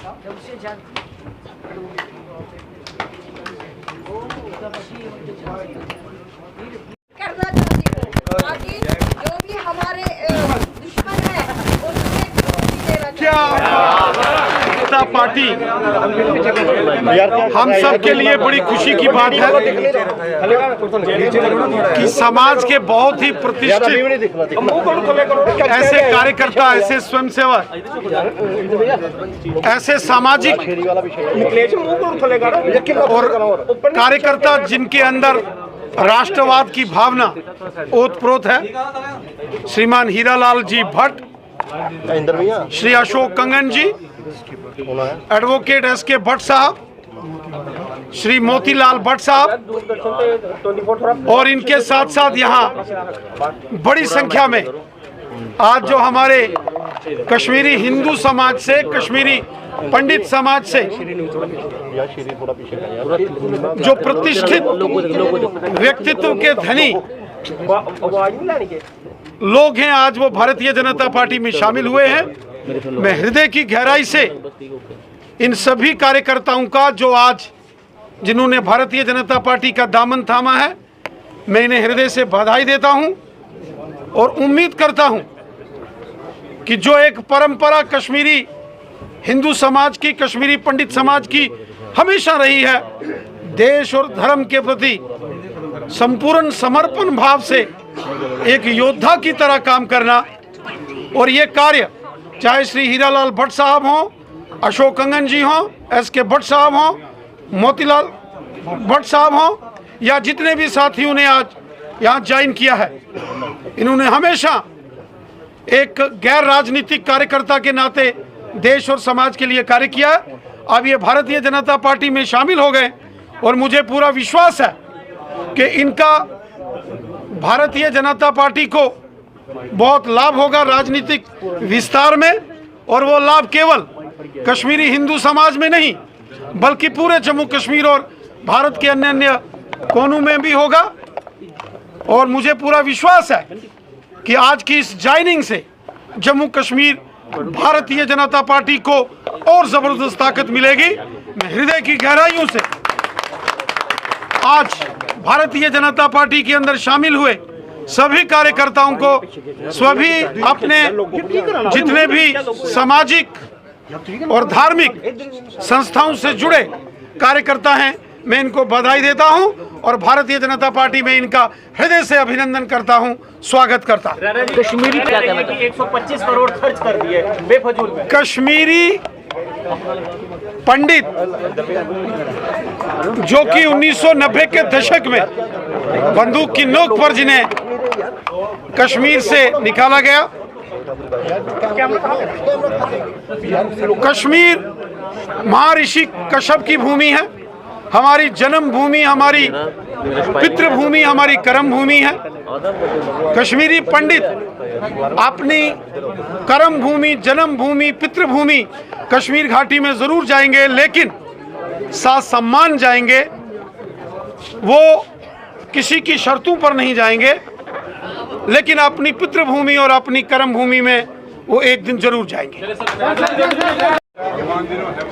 करना चाहती हूँ ताकि जो भी हमारे दुश्मन है उन्हें देना जनता पार्टी हम सब के लिए बड़ी खुशी की बात है कि समाज के बहुत ही प्रतिष्ठित ऐसे कार्यकर्ता, ऐसे स्वयंसेवक, ऐसे सामाजिक और कार्यकर्ता जिनके अंदर राष्ट्रवाद की भावना ओतप्रोत है, श्रीमान हीरालाल जी भट्ट, श्री अशोक कंगन जी, एडवोकेट एस.के. भट्ट साहब, श्री मोतीलाल भट्ट साहब, और इनके साथ साथ यहाँ बड़ी संख्या में आज जो हमारे कश्मीरी हिंदू समाज से, कश्मीरी पंडित समाज से जो प्रतिष्ठित व्यक्तित्व के धनी लोग हैं, आज वो भारतीय जनता पार्टी में शामिल हुए हैं। मैं हृदय की गहराई से इन सभी कार्यकर्ताओं का, जो आज जिन्होंने भारतीय जनता पार्टी का दामन थामा है, मैं इन्हें हृदय से बधाई देता हूं और उम्मीद करता हूं कि जो एक परंपरा कश्मीरी हिंदू समाज की, कश्मीरी पंडित समाज की हमेशा रही है, देश और धर्म के प्रति संपूर्ण समर्पण भाव से एक योद्धा की तरह काम करना, और ये कार्य चाहे श्री हीरालाल भट्ट साहब हों, अशोक कंगन जी हों, एस.के. भट्ट साहब हों, मोतीलाल भट्ट साहब हों, या जितने भी साथियों ने आज यहाँ ज्वाइन किया है, इन्होंने हमेशा एक गैर राजनीतिक कार्यकर्ता के नाते देश और समाज के लिए कार्य किया। अब ये भारतीय जनता पार्टी में शामिल हो गए और मुझे पूरा विश्वास है कि इनका भारतीय जनता पार्टी को बहुत लाभ होगा राजनीतिक विस्तार में, और वो लाभ केवल कश्मीरी हिंदू समाज में नहीं बल्कि पूरे जम्मू कश्मीर और भारत के अन्य अन्य कोनों में भी होगा। और मुझे पूरा विश्वास है कि आज की इस ज्वाइनिंग से जम्मू कश्मीर भारतीय जनता पार्टी को और जबरदस्त ताकत मिलेगी। मैं हृदय की गहराइयों से आज भारतीय जनता पार्टी के अंदर शामिल हुए सभी कार्यकर्ताओं को, सभी अपने जितने भी सामाजिक और धार्मिक संस्थाओं से जुड़े कार्यकर्ता हैं, मैं इनको बधाई देता हूं और भारतीय जनता पार्टी में इनका हृदय से अभिनंदन करता हूं, स्वागत करता हूं। कश्मीरी क्या कहना है कि 125 करोड़ खर्च कर दिए बेफजूल में। कश्मीरी पंडित जो कि 1990 के दशक में बंदूक की नोक पर जिन्हें कश्मीर से निकाला गया, कश्मीर महर्षि कश्यप की भूमि है, हमारी जन्म भूमि, हमारी पितृभूमि, हमारी कर्म भूमि है। कश्मीरी पंडित अपनी कर्म भूमि, जन्म भूमि, पितृभूमि कश्मीर घाटी में जरूर जाएंगे, लेकिन साथ सम्मान जाएंगे। वो किसी की शर्तों पर नहीं जाएंगे, लेकिन अपनी पितृभूमि और अपनी कर्म भूमि में वो एक दिन जरूर जाएंगे।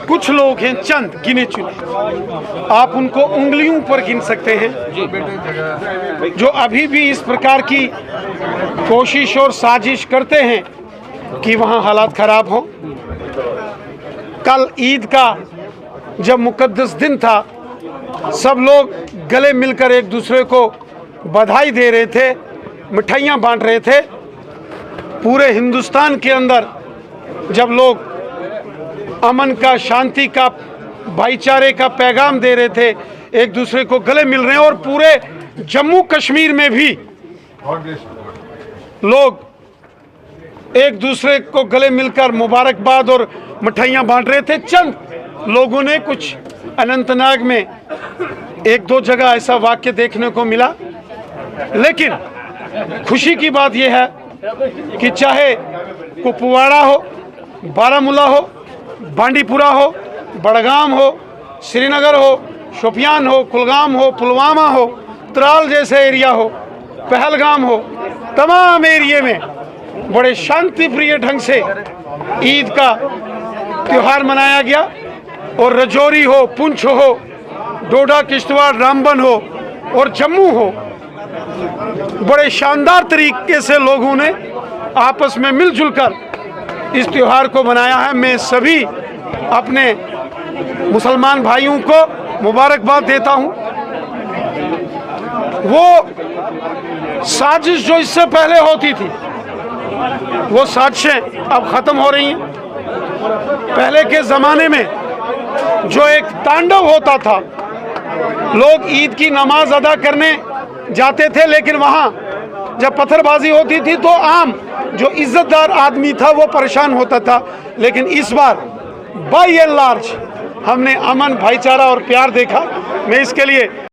कुछ लोग हैं चंद गिने चुने, आप उनको उंगलियों पर गिन सकते हैं, जो अभी भी इस प्रकार की कोशिश और साजिश करते हैं कि वहाँ हालात खराब हों। कल ईद का जब मुकद्दस दिन था, सब लोग गले मिलकर एक दूसरे को बधाई दे रहे थे, मिठाइयाँ बांट रहे थे। पूरे हिंदुस्तान के अंदर जब लोग अमन का, शांति का, भाईचारे का पैगाम दे रहे थे, एक दूसरे को गले मिल रहे हैं, और पूरे जम्मू कश्मीर में भी लोग एक दूसरे को गले मिलकर मुबारकबाद और मिठाइयाँ बांट रहे थे। चंद लोगों ने, कुछ अनंतनाग में एक दो जगह ऐसा वाक्य देखने को मिला, लेकिन खुशी की बात यह है कि चाहे कुपवाड़ा हो, बारामूला हो, बांडीपुरा हो, बड़गाम हो, श्रीनगर हो, शोपियान हो, कुलगाम हो, पुलवामा हो, त्राल जैसे एरिया हो, पहलगाम हो, तमाम एरिए में बड़े शांति प्रिय ढंग से ईद का त्यौहार मनाया गया। और रजौरी हो, पुंछ हो, डोडा, किश्तवाड़, रामबन हो और जम्मू हो, बड़े शानदार तरीके से लोगों ने आपस में मिलजुल कर इस त्यौहार को मनाया है। मैं सभी अपने मुसलमान भाइयों को मुबारकबाद देता हूं। वो साजिश जो इससे पहले होती थी, वो साजिशें अब ख़त्म हो रही हैं। पहले के ज़माने में जो एक तांडव होता था, लोग ईद की नमाज अदा करने जाते थे, लेकिन वहाँ जब पत्थरबाजी होती थी तो आम जो इज्जतदार आदमी था वो परेशान होता था। लेकिन इस बार बाय एंड लार्ज हमने अमन, भाईचारा और प्यार देखा। मैं इसके लिए